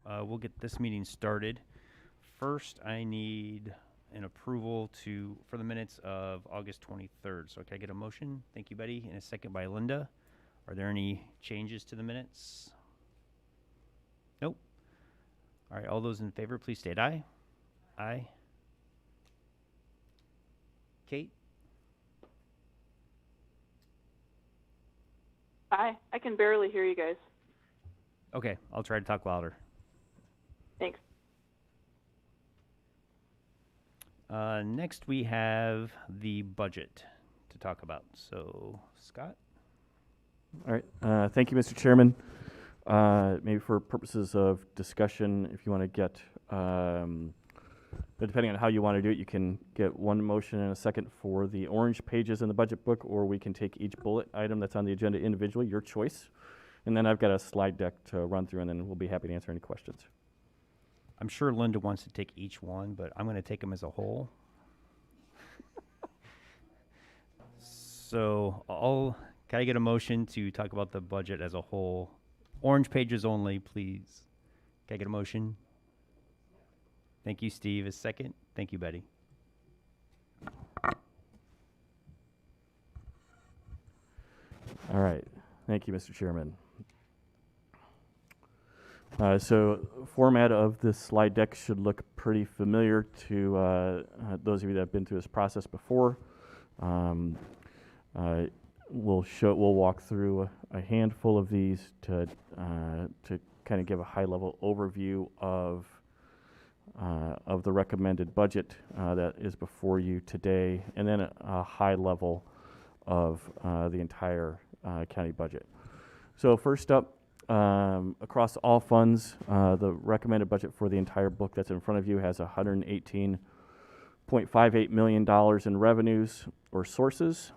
We'll get this meeting started. First, I need an approval for the minutes of August 23rd. So can I get a motion? Thank you, Betty. And a second by Linda. Are there any changes to the minutes? Nope. All right, all those in favor, please state aye. Aye. Kate? Aye. I can barely hear you guys. Okay, I'll try to talk louder. Thanks. Next, we have the budget to talk about. So, Scott? All right. Thank you, Mr. Chairman. Maybe for purposes of discussion, if you want to get, depending on how you want to do it, you can get one motion and a second for the orange pages in the budget book, or we can take each bullet item that's on the agenda individually, your choice. And then I've got a slide deck to run through, and then we'll be happy to answer any questions. I'm sure Linda wants to take each one, but I'm going to take them as a whole. So can I get a motion to talk about the budget as a whole? Orange pages only, please. Can I get a motion? Thank you, Steve. A second? Thank you, Betty. All right. Thank you, Mr. Chairman. So format of this slide deck should look pretty familiar to those of you that have been through this process before. We'll walk through a handful of these to kind of give a high-level overview of the recommended budget that is before you today, and then a high level of the entire county budget. So first up, across all funds, the recommended budget for the entire book that's in front of you has $118.58 million in revenues or sources,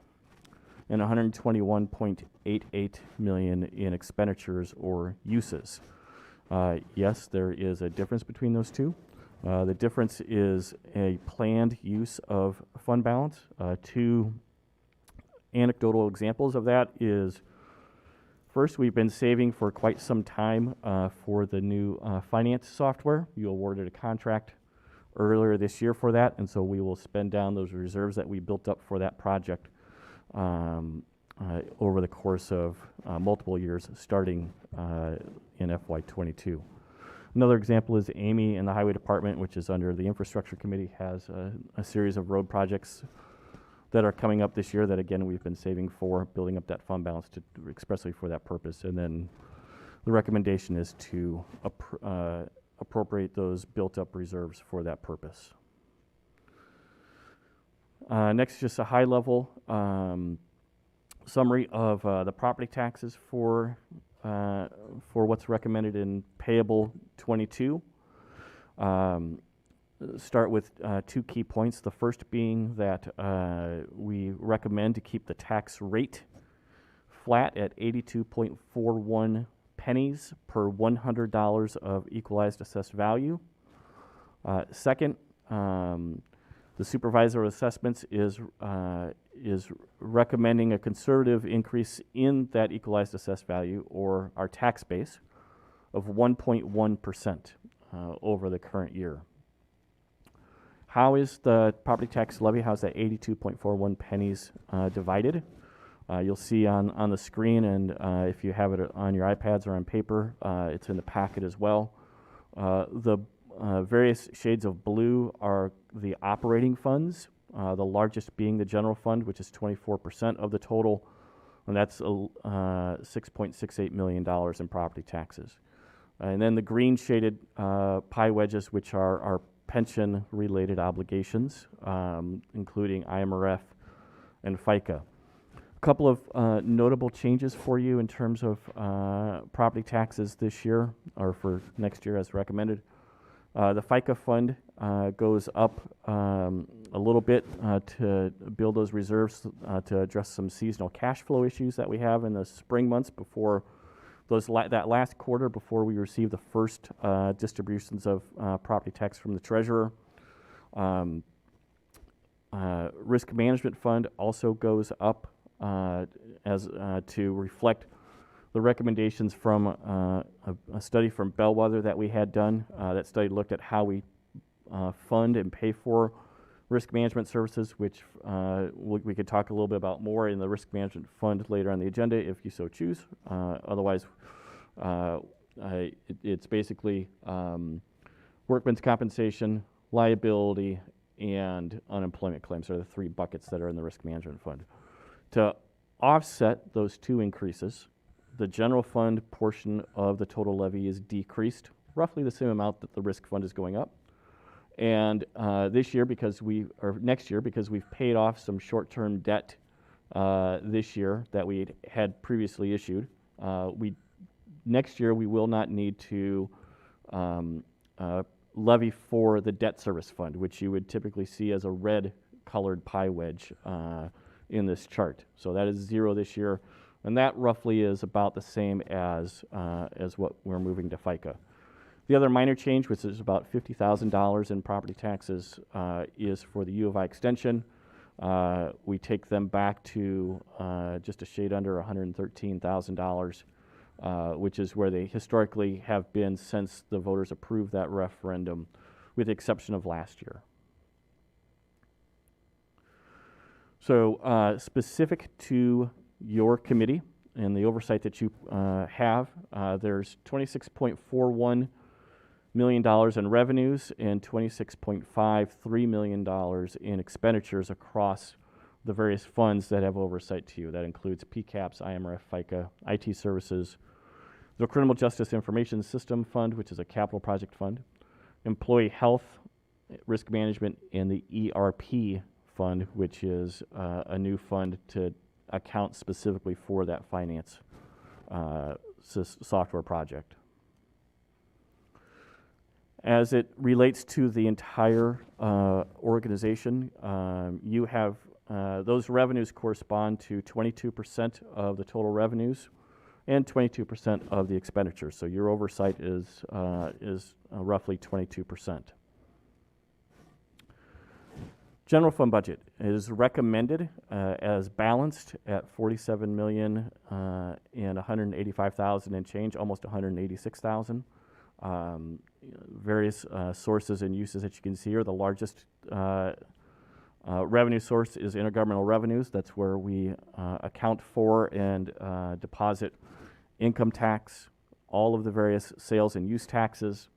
and $121.88 million in expenditures or uses. Yes, there is a difference between those two. The difference is a planned use of fund balance. Two anecdotal examples of that is, first, we've been saving for quite some time for the new finance software. You awarded a contract earlier this year for that, and so we will spend down those reserves that we built up for that project over the course of multiple years, starting in FY22. Another example is Amy in the Highway Department, which is under the Infrastructure Committee, has a series of road projects that are coming up this year that, again, we've been saving for, building up that fund balance expressly for that purpose. And then the recommendation is to appropriate those built-up reserves for that purpose. Next, just a high-level summary of the property taxes for what's recommended in payable 22. Start with two key points. The first being that we recommend to keep the tax rate flat at 82.41 pennies per $100 of equalized assessed value. Second, the supervisor of assessments is recommending a conservative increase in that equalized assessed value, or our tax base, of 1.1% over the current year. How is the property tax levy, how's that 82.41 pennies divided? You'll see on the screen, and if you have it on your iPads or on paper, it's in the packet as well. The various shades of blue are the operating funds, the largest being the general fund, which is 24% of the total, and that's $6.68 million in property taxes. And then the green shaded pie wedges, which are our pension-related obligations, including IMRF and FICA. A couple of notable changes for you in terms of property taxes this year, or for next year as recommended. The FICA fund goes up a little bit to build those reserves to address some seasonal cash flow issues that we have in the spring months before that last quarter before we receive the first distributions of property tax from the treasurer. Risk management fund also goes up as to reflect the recommendations from a study from Bellwether that we had done. That study looked at how we fund and pay for risk management services, which we could talk a little bit about more in the risk management fund later on the agenda if you so choose. Otherwise, it's basically workman's compensation, liability, and unemployment claims are the three buckets that are in the risk management fund. To offset those two increases, the general fund portion of the total levy is decreased, roughly the same amount that the risk fund is going up. And next year, because we've paid off some short-term debt this year that we had previously issued, next year we will not need to levy for the debt service fund, which you would typically see as a red-colored pie wedge in this chart. So that is 0 this year, and that roughly is about the same as what we're moving to FICA. The other minor change, which is about $50,000 in property taxes, is for the U of I extension. We take them back to just a shade under $113,000, which is where they historically have been since the voters approved that referendum, with the exception of last year. So specific to your committee and the oversight that you have, there's $26.41 million in revenues and $26.53 million in expenditures across the various funds that have oversight to you. That includes PCAPS, IMRF, FICA, IT services, the Criminal Justice Information System Fund, which is a capital project fund, Employee Health, Risk Management, and the ERP Fund, which is a new fund to account specifically for that finance software project. As it relates to the entire organization, you have those revenues correspond to 22% of the total revenues and 22% of the expenditures. So your oversight is roughly 22%. General fund budget is recommended as balanced at $47,185,000 and change, almost $186,000. Various sources and uses that you can see here. The largest revenue source is intergovernmental revenues. That's where we account for and deposit income tax, all of the various sales and use taxes,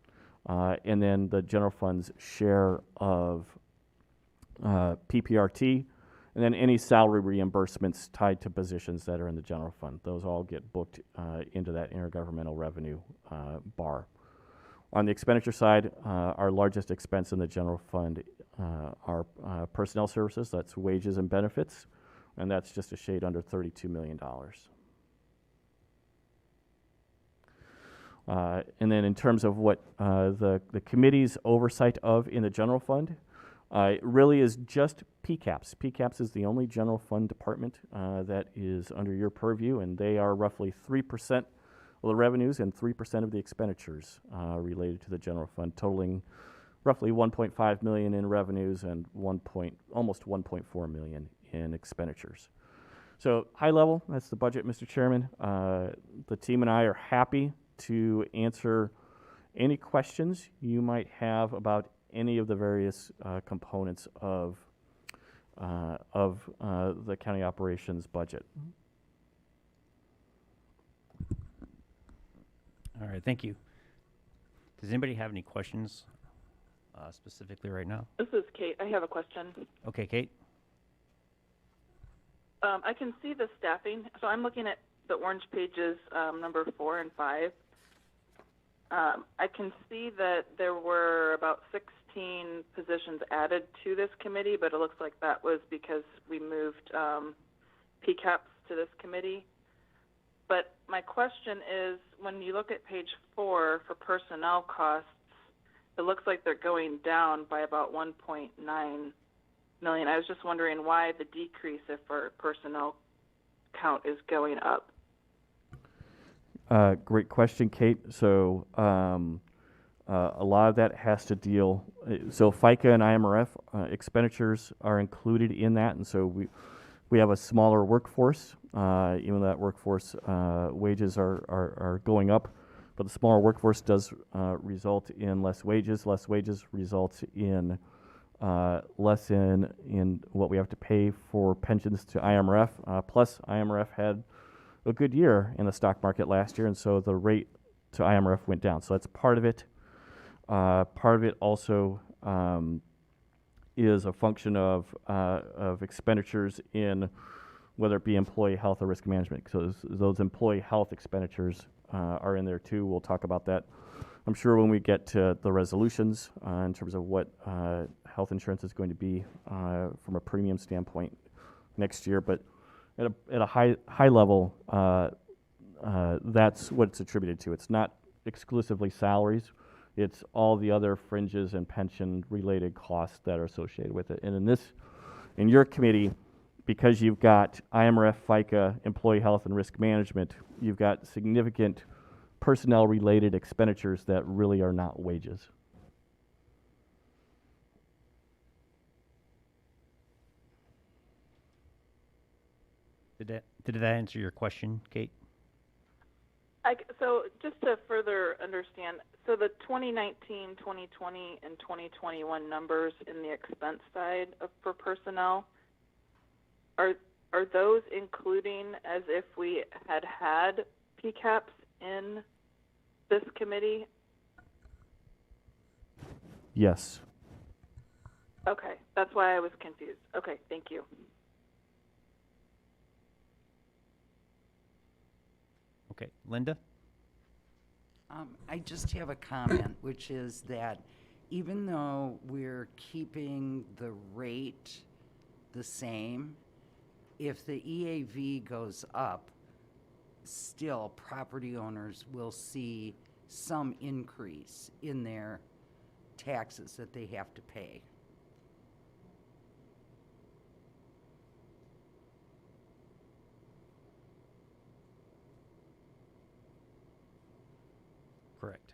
and then the general fund's share of PPRT, and then any salary reimbursements tied to positions that are in the general fund. Those all get booked into that intergovernmental revenue bar. On the expenditure side, our largest expense in the general fund are personnel services. That's wages and benefits, and that's just a shade under $32 million. And then in terms of what the committee's oversight of in the general fund, it really is just PCAPS. PCAPS is the only general fund department that is under your purview, and they are roughly 3% of the revenues and 3% of the expenditures related to the general fund, totaling roughly $1.5 million in revenues and almost $1.4 million in expenditures. So high level, that's the budget, Mr. Chairman. The team and I are happy to answer any questions you might have about any of the various components of the county operations budget. All right, thank you. Does anybody have any questions specifically right now? This is Kate. I have a question. Okay, Kate. I can see the staffing. So I'm looking at the orange pages, number 4 and 5. I can see that there were about 16 positions added to this committee, but it looks like that was because we moved PCAPS to this committee. But my question is, when you look at page 4 for personnel costs, it looks like they're going down by about $1.9 million. I was just wondering why the decrease if our personnel count is going up. Great question, Kate. So a lot of that has to deal, so FICA and IMRF expenditures are included in that, and so We have a smaller workforce, even though that workforce wages are going up, but the smaller workforce does result in less wages. Less wages results in less in what we have to pay for pensions to IMRF. Plus, IMRF had a good year in the stock market last year, and so the rate to IMRF went down. So that's part of it. Part of it also is a function of expenditures in whether it be employee health or risk management. So those employee health expenditures are in there too. We'll talk about that, I'm sure, when we get to the resolutions in terms of what health insurance is going to be from a premium standpoint next year. But at a high level, that's what it's attributed to. It's not exclusively salaries. It's all the other fringes and pension-related costs that are associated with it. And in your committee, because you've got IMRF, FICA, employee health, and risk management, you've got significant personnel-related expenditures that really are not wages. Did that answer your question, Kate? So just to further understand, so the 2019, 2020, and 2021 numbers in the expense side for personnel, are those including as if we had PCAPs in this committee? Yes. Okay, that's why I was confused. Okay, thank you. Okay, Linda? I just have a comment, which is that even though we're keeping the rate the same, if the EAV goes up, still property owners will see some increase in their taxes that they have to pay. Correct.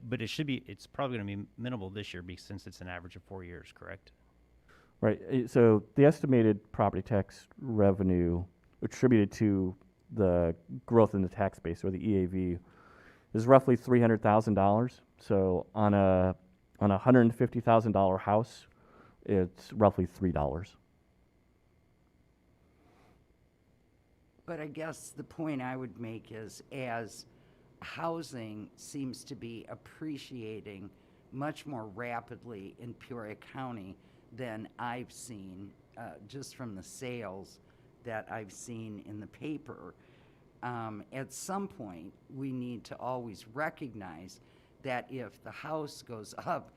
But it's probably going to be minimal this year since it's an average of 4 years, correct? Right. So the estimated property tax revenue attributed to the growth in the tax base, or the EAV, is roughly $300,000. So on a $150,000 house, it's roughly $3. But I guess the point I would make is, as housing seems to be appreciating much more rapidly in Peoria County than I've seen, just from the sales that I've seen in the paper, at some point we need to always recognize that if the house goes up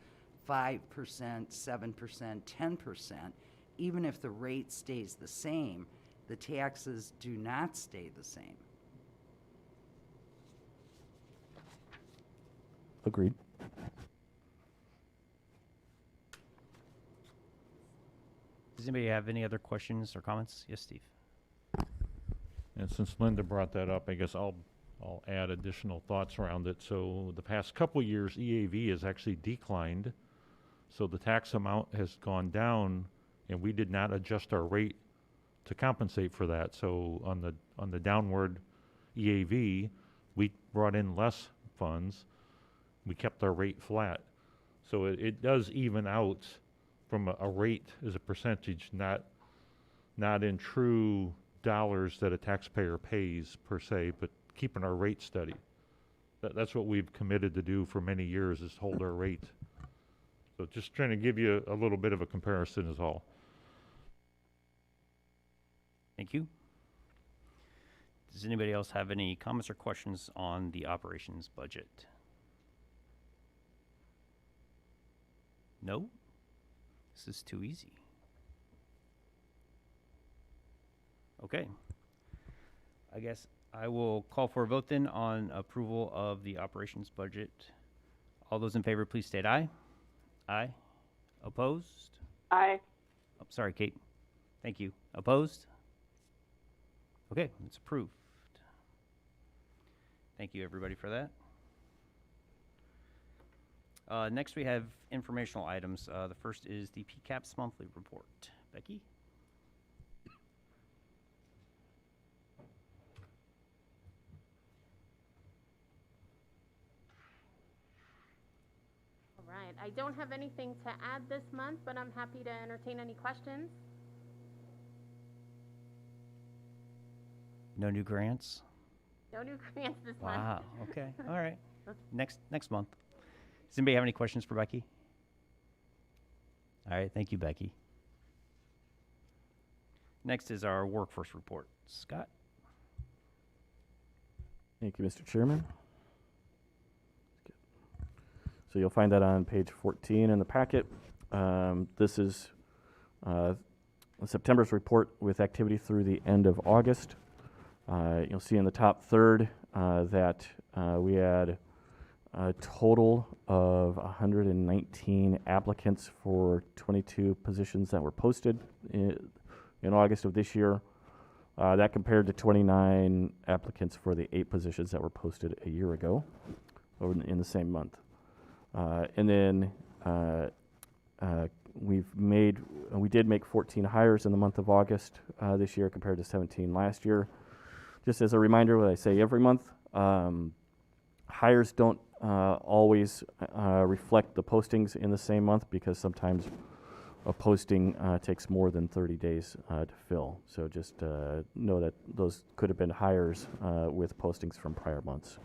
5%, 7%, 10%, even if the rate stays the same, the taxes do not stay the same. Agreed. Does anybody have any other questions or comments? Yes, Steve. And since Linda brought that up, I guess I'll add additional thoughts around it. So the past couple years, EAV has actually declined. So the tax amount has gone down, and we did not adjust our rate to compensate for that. So on the downward EAV, we brought in less funds. We kept our rate flat. So it does even out from a rate as a percentage, not in true dollars that a taxpayer pays per se, but keeping our rate steady. That's what we've committed to do for many years, is hold our rate. So just trying to give you a little bit of a comparison is all. Thank you. Does anybody else have any comments or questions on the operations budget? No? This is too easy. Okay. I guess I will call for a vote then on approval of the operations budget. All those in favor, please state aye. Aye. Opposed? Aye. Oh, sorry, Kate. Thank you. Opposed? Okay, it's approved. Thank you, everybody, for that. Next, we have informational items. The first is the PCAPS monthly report. Becky? All right. I don't have anything to add this month, but I'm happy to entertain any questions. No new grants? No new grants this month. Wow. Okay. All right. Next month. Does anybody have any questions for Becky? All right. Thank you, Becky. Next is our workforce report. Scott? Thank you, Mr. Chairman. So you'll find that on page 14 in the packet. This is September's report with activity through the end of August. You'll see in the top third that we had a total of 119 applicants for 22 positions that were posted in August of this year. That compared to 29 applicants for the 8 positions that were posted a year ago, or in the same month. And then we did make 14 hires in the month of August this year compared to 17 last year. Just as a reminder, what I say every month, hires don't always reflect the postings in the same month because sometimes a posting takes more than 30 days to fill. So just know that those could have been hires with postings from prior months.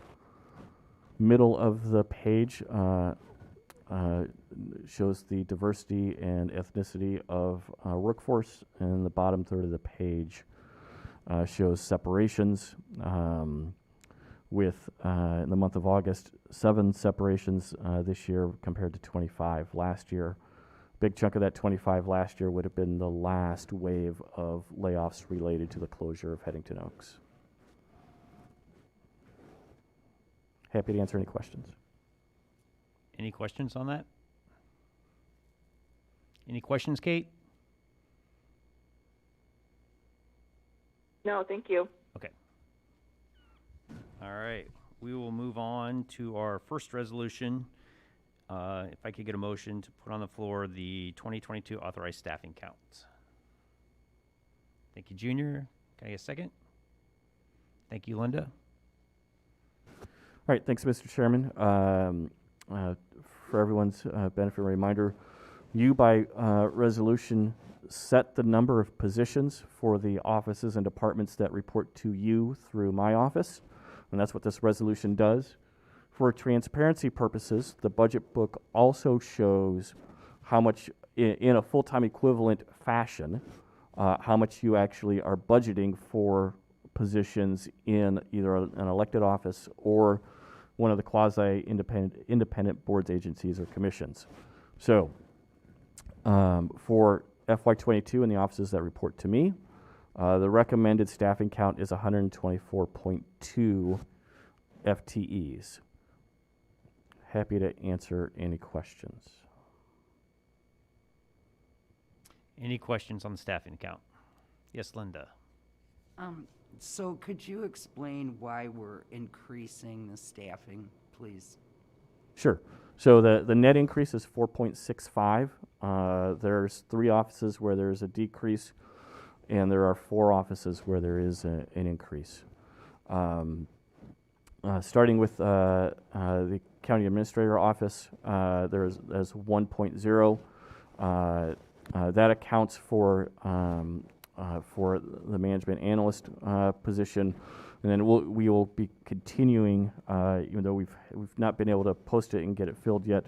Middle of the page shows the diversity and ethnicity of workforce, and the bottom third of the page shows separations with, in the month of August, 7 separations this year compared to 25 last year. Big chunk of that 25 last year would have been the last wave of layoffs related to the closure of Headington Oaks. Happy to answer any questions. Any questions on that? Any questions, Kate? No, thank you. Okay. All right. We will move on to our first resolution. If I could get a motion to put on the floor the 2022 authorized staffing count. Thank you, Junior. Can I get a second? Thank you, Linda. All right, thanks, Mr. Chairman. For everyone's benefit and reminder, you by resolution set the number of positions for the offices and departments that report to you through my office, and that's what this resolution does. For transparency purposes, the budget book also shows how much, in a full-time equivalent fashion, how much you actually are budgeting for positions in either an elected office or one of the quasi-independent boards, agencies, or commissions. So for FY22 in the offices that report to me, the recommended staffing count is 124.2 FTEs. Happy to answer any questions. Any questions on the staffing count? Yes, Linda. So could you explain why we're increasing the staffing, please? Sure. So the net increase is 4.65. There's 3 offices where there's a decrease, and there are 4 offices where there is an increase. Starting with the county administrator office, there's 1.0. That accounts for the management analyst position, and then we will be continuing, even though we've not been able to post it and get it filled yet.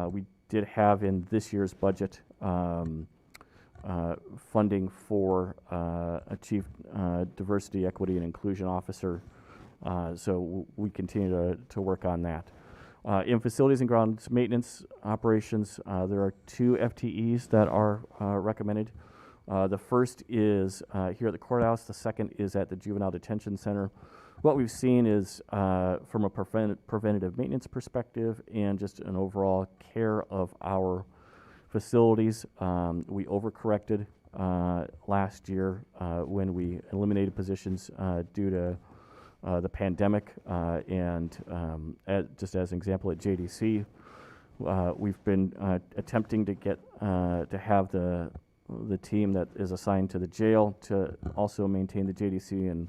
We did have in this year's budget funding for a chief diversity, equity, and inclusion officer. So we continue to work on that. In facilities and grounds maintenance operations, there are 2 FTEs that are recommended. The first is here at the courthouse. The second is at the juvenile detention center. What we've seen is from a preventative maintenance perspective and just an overall care of our facilities, we overcorrected last year when we eliminated positions due to the pandemic, and just as an example at JDC, we've been attempting to get to have the team that is assigned to the jail to also maintain the JDC, and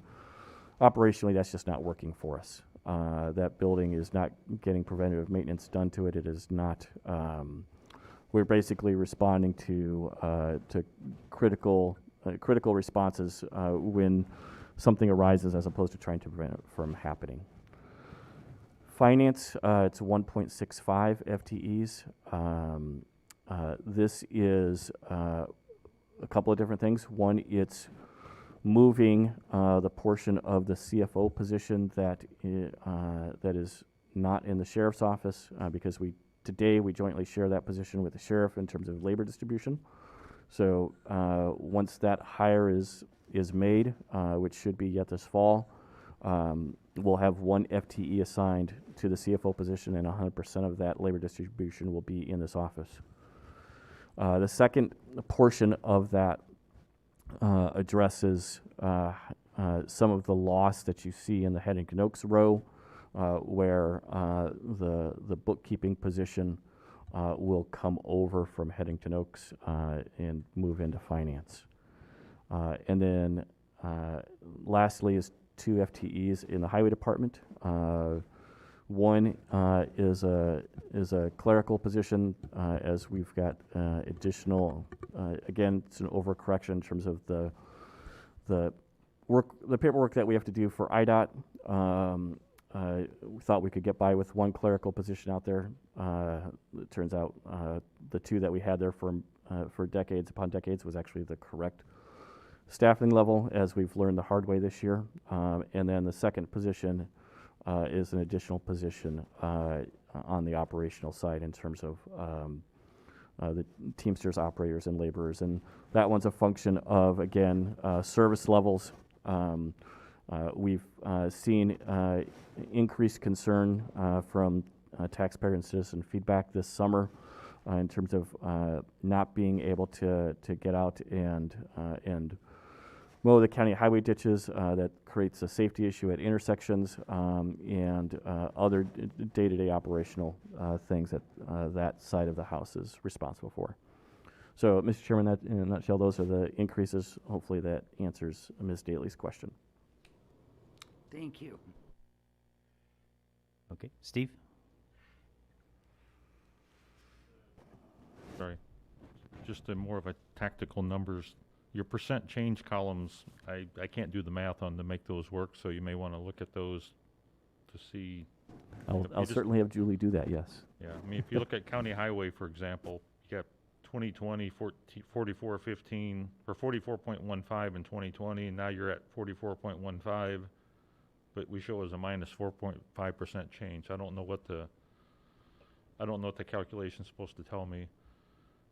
operationally that's just not working for us. that building is not getting preventative maintenance done to it. It is not. We're basically responding to critical responses when something arises, as opposed to trying to prevent it from happening. Finance, it's 1.65 FTEs. This is a couple of different things. One, it's moving the portion of the CFO position that is not in the sheriff's office, because today we jointly share that position with the sheriff in terms of labor distribution. So once that hire is made, which should be yet this fall, we'll have one FTE assigned to the CFO position, and 100% of that labor distribution will be in this office. The second portion of that addresses some of the loss that you see in the Headington Oaks row, where the bookkeeping position will come over from Headington Oaks and move into finance. And then lastly is 2 FTEs in the highway department. One is a clerical position, as we've got additional. Again, it's an overcorrection in terms of the paperwork that we have to do for IDOT. We thought we could get by with one clerical position out there. It turns out the 2 that we had there for decades upon decades was actually the correct staffing level, as we've learned the hard way this year. And then the second position is an additional position on the operational side in terms of the Teamsters operators and laborers. And that one's a function of, again, service levels. We've seen increased concern from taxpayer and citizen feedback this summer in terms of not being able to get out and mow the county highway ditches. That creates a safety issue at intersections, and other day-to-day operational things that that side of the house is responsible for. So, Mr. Chairman, that in a nutshell, those are the increases. Hopefully that answers Ms. Daly's question. Thank you. Okay, Steve? Sorry, just more of a tactical numbers. Your percent change columns, I can't do the math on to make those work, so you may want to look at those to see. I'll certainly have Julie do that, yes. Yeah, I mean, if you look at county highway, for example, you got 2020, 44.15, or 44.15 in 2020, and now you're at 44.15, but we show as a minus 4.5% change. I don't know what the calculation's supposed to tell me.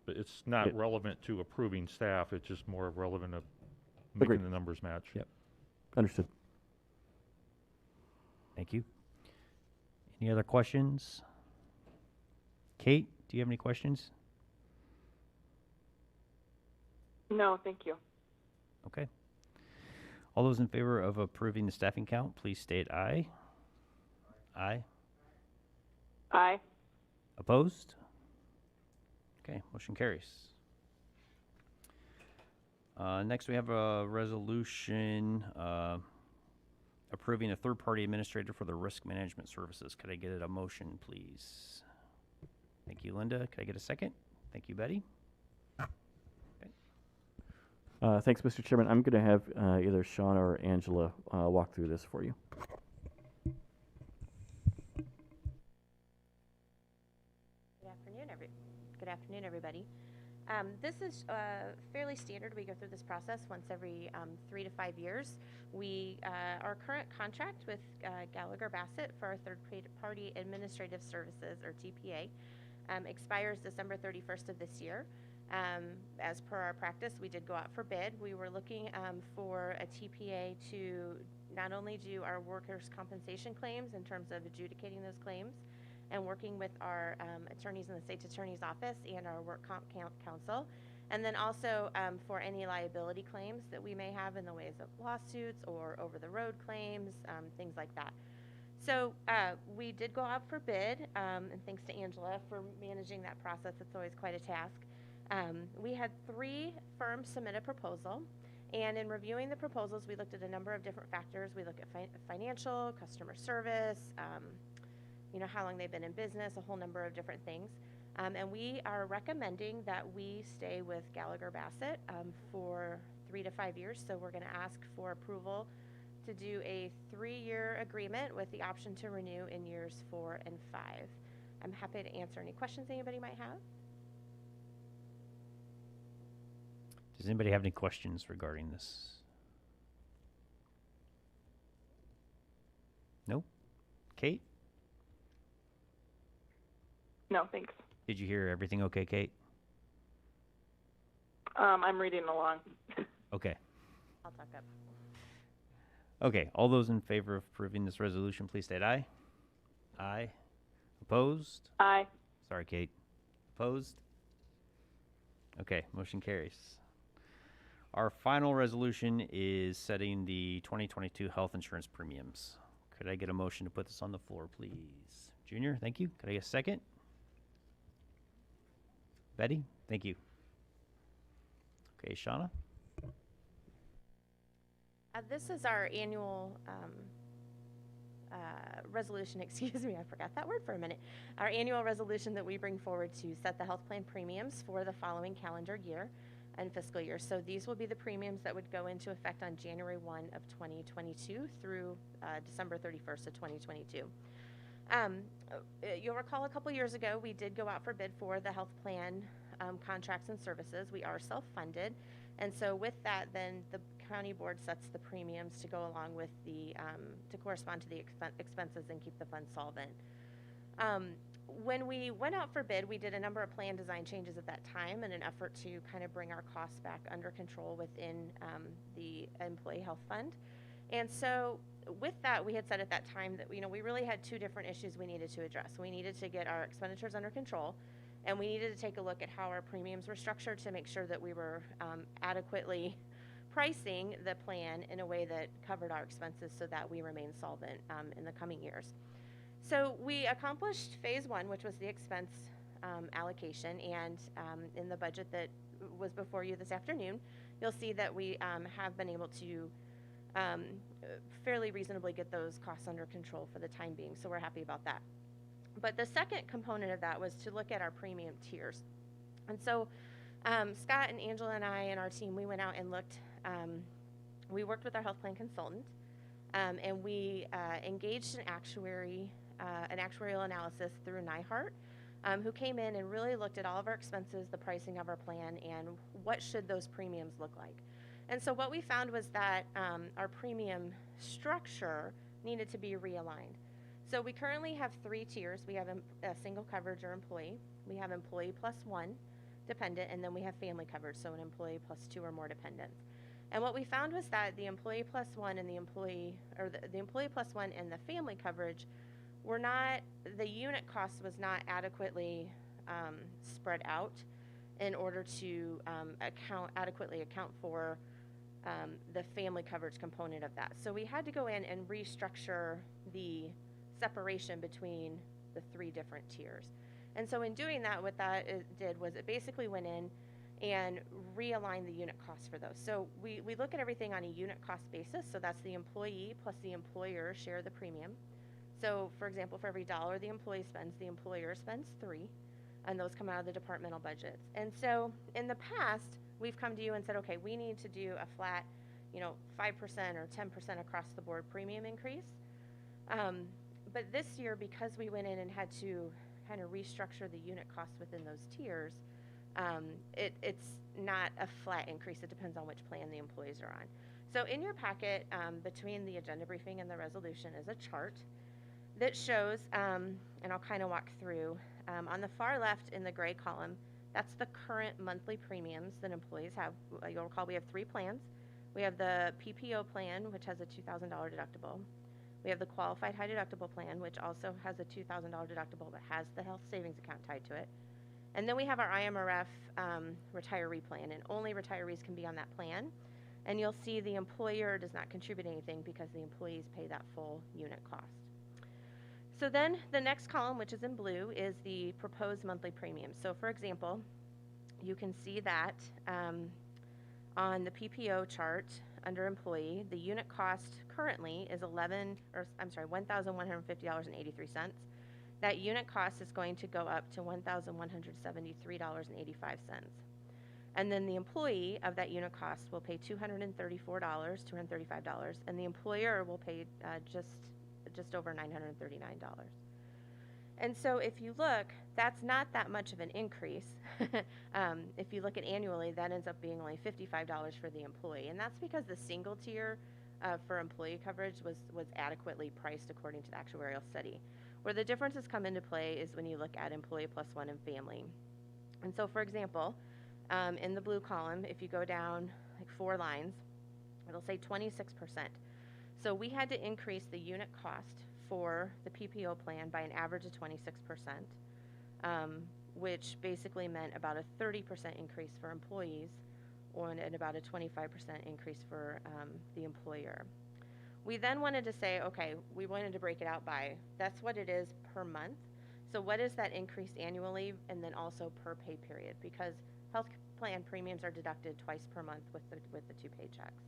But it's not relevant to approving staff. It's just more relevant to making the numbers match. Yep. Understood. Thank you. Any other questions? Kate, do you have any questions? No, thank you. Okay. All those in favor of approving the staffing count, please state aye. Aye. Aye. Opposed? Okay, motion carries. Next, we have a resolution approving a third-party administrator for the risk management services. Could I get a motion, please? Thank you, Linda. Could I get a second? Thank you, Betty. Okay. Thanks, Mr. Chairman. I'm going to have either Sean or Angela walk through this for you. Good afternoon, everybody. This is fairly standard. We go through this process once every 3 to 5 years. Our current contract with Gallagher Bassett for our third-party administrative services, or TPA, expires December 31st of this year. As per our practice, we did go out for bid. We were looking for a TPA to not only do our workers' compensation claims in terms of adjudicating those claims, and working with our attorneys in the state's attorney's office and our work comp counsel, and then also for any liability claims that we may have in the ways of lawsuits or over-the-road claims, things like that. So we did go out for bid, and thanks to Angela for managing that process. It's always quite a task. We had 3 firms submit a proposal, And in reviewing the proposals, we looked at a number of different factors. We look at financial, customer service, how long they've been in business, a whole number of different things. And we are recommending that we stay with Gallagher Bassett for 3 to 5 years. So we're going to ask for approval to do a 3-year agreement with the option to renew in years 4 and 5. I'm happy to answer any questions anybody might have. Does anybody have any questions regarding this? No? Kate? No, thanks. Did you hear everything okay, Kate? I'm reading along. Okay. I'll talk up. Okay, all those in favor of approving this resolution, please state aye. Aye. Opposed? Aye. Sorry, Kate. Opposed? Okay, motion carries. Our final resolution is setting the 2022 health insurance premiums. Could I get a motion to put this on the floor, please? Junior, thank you. Could I get a second? Betty, thank you. Okay, Shauna? This is our annual resolution, excuse me, I forgot that word for a minute. Our annual resolution that we bring forward to set the health plan premiums for the following calendar year and fiscal year. So these will be the premiums that would go into effect on January 1 of 2022 through December 31st of 2022. You'll recall a couple years ago, we did go out for bid for the health plan contracts and services. We are self-funded. And so with that, then the county board sets the premiums to go along with the, to correspond to the expenses and keep the fund solvent. When we went out for bid, we did a number of plan design changes at that time in an effort to kind of bring our costs back under control within the employee health fund. And so with that, we had said at that time that, we really had 2 different issues we needed to address. We needed to get our expenditures under control, and we needed to take a look at how our premiums were structured to make sure that we were adequately pricing the plan in a way that covered our expenses so that we remain solvent in the coming years. So we accomplished phase 1, which was the expense allocation, and in the budget that was before you this afternoon, you'll see that we have been able to fairly reasonably get those costs under control for the time being, so we're happy about that. But the second component of that was to look at our premium tiers. And so Scott and Angela and I and our team, we went out and looked, we worked with our health plan consultant, and we engaged an actuarial analysis through Nyhart, who came in and really looked at all of our expenses, the pricing of our plan, and what should those premiums look like. And so what we found was that our premium structure needed to be realigned. So we currently have 3 tiers. We have a single coverage or employee. We have employee plus 1 dependent, and then we have family coverage, so an employee plus 2 or more dependents. And what we found was that the employee plus 1 and the employee plus 1 and the family coverage were not, the unit cost was not adequately spread out in order to adequately account for the family coverage component of that. So we had to go in and restructure the separation between the 3 different tiers. And so in doing that, what that did was it basically went in and realigned the unit costs for those. So we look at everything on a unit cost basis. So that's the employee plus the employer share the premium. So for example, for every $1 the employee spends, the employer spends 3, and those come out of the departmental budgets. And so in the past, we've come to you and said, okay, we need to do a flat, 5% or 10% across the board premium increase. But this year, because we went in and had to kind of restructure the unit costs within those tiers, it's not a flat increase. It depends on which plan the employees are on. So in your packet, between the agenda briefing and the resolution is a chart that shows, and I'll kind of walk through, on the far left in the gray column, that's the current monthly premiums that employees have. You'll recall we have 3 plans. We have the PPO plan, which has a $2,000 deductible. We have the qualified high deductible plan, which also has a $2,000 deductible but has the health savings account tied to it. And then we have our IMRF retiree plan, and only retirees can be on that plan. And you'll see the employer does not contribute anything because the employees pay that full unit cost. So then the next column, which is in blue, is the proposed monthly premium. So for example, you can see that On the PPO chart under employee, the unit cost currently is $1,150.83. That unit cost is going to go up to $1,173.85. And then the employee of that unit cost will pay $235, and the employer will pay just over $939. And so if you look, that's not that much of an increase. If you look at annually, that ends up being only $55 for the employee. And that's because the single tier for employee coverage was adequately priced according to the actuarial study. Where the differences come into play is when you look at employee plus one and family. And so, for example, in the blue column, if you go down like 4 lines, it'll say 26%. So we had to increase the unit cost for the PPO plan by an average of 26%, which basically meant about a 30% increase for employees and about a 25% increase for the employer. We then wanted to say, okay, we wanted to break it out by, that's what it is per month. So what is that increase annually, and then also per pay period? Because health plan premiums are deducted twice per month with the 2 paychecks.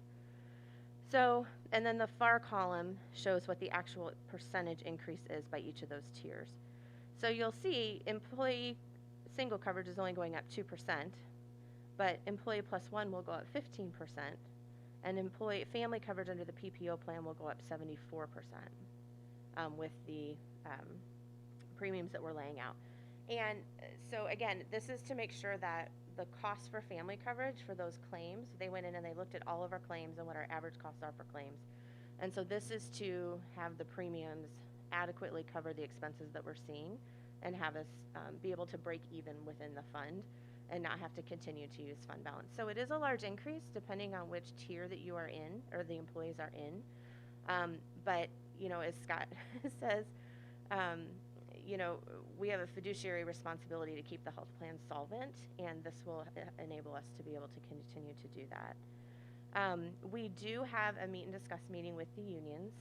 So, and then the far column shows what the actual percentage increase is by each of those tiers. So you'll see employee single coverage is only going up 2%, but employee plus one will go up 15%, and employee family coverage under the PPO plan will go up 74% with the premiums that we're laying out. And so again, this is to make sure that the cost for family coverage for those claims, they went in and they looked at all of our claims and what our average costs are for claims. And so this is to have the premiums adequately cover the expenses that we're seeing and have us be able to break even within the fund and not have to continue to use fund balance. So it is a large increase depending on which tier that you are in or the employees are in. But, you know, as Scott says, you know, we have a fiduciary responsibility to keep the health plan solvent, and this will enable us to be able to continue to do that. We do have a meet and discuss meeting with the unions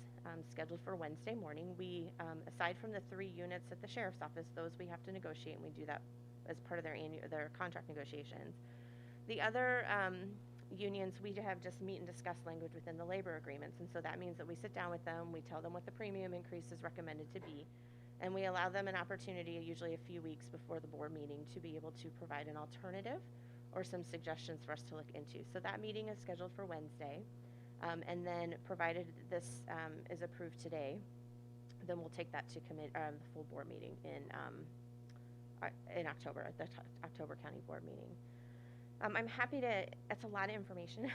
scheduled for Wednesday morning. We, aside from the 3 units at the sheriff's office, those we have to negotiate, and we do that as part of their contract negotiations. The other unions, we have just meet and discuss language within the labor agreements, and so that means that we sit down with them, we tell them what the premium increase is recommended to be, and we allow them an opportunity, usually a few weeks before the board meeting, to be able to provide an alternative or some suggestions for us to look into. So that meeting is scheduled for Wednesday. And then provided this is approved today, then we'll take that to the full board meeting in October, at the October County Board meeting. I'm happy to, that's a lot of information.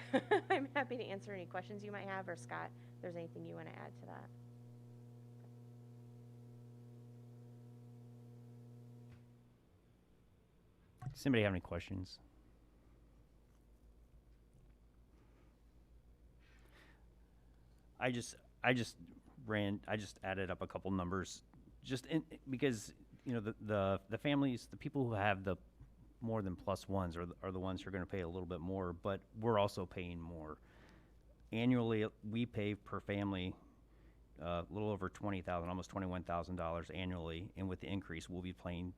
I'm happy to answer any questions you might have, or Scott, if there's anything you want to add to that. Does anybody have any questions? I just added up a couple numbers, because you know the families, the people who have the more than plus ones are the ones who are going to pay a little bit more, but we're also paying more. Annually, we pay per family a little over $20,000, almost $21,000 annually, and with the increase, we'll be paying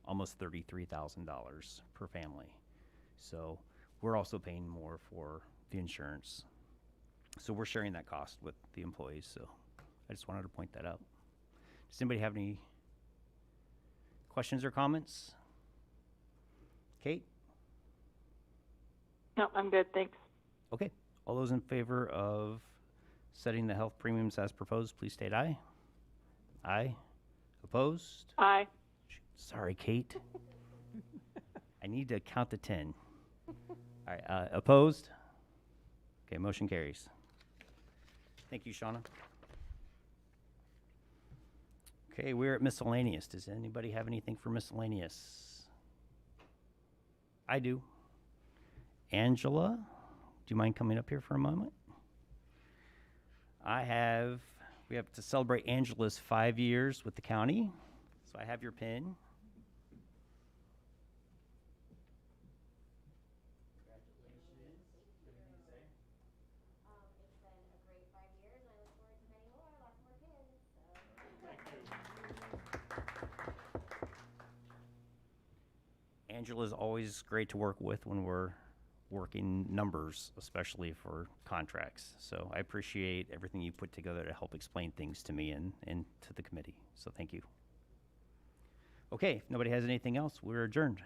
almost $33,000 per family. So we're also paying more for the insurance. So we're sharing that cost with the employees. So I just wanted to point that out. Does anybody have any questions or comments? Kate? No, I'm good, thanks. Okay. All those in favor of setting the health premiums as proposed, please state aye. Aye. Opposed? Aye. Sorry, Kate. I need to count to 10. All right. Opposed? Okay, motion carries. Thank you, Shauna. Okay, we're at miscellaneous. Does anybody have anything for miscellaneous? I do. Angela, do you mind coming up here for a moment? We have to celebrate Angela's 5 years with the county. So I have your pin. Angela's always great to work with when we're working numbers, especially for contracts. So I appreciate everything you put together to help explain things to me and to the committee. So thank you. Okay, if nobody has anything else, we're adjourned.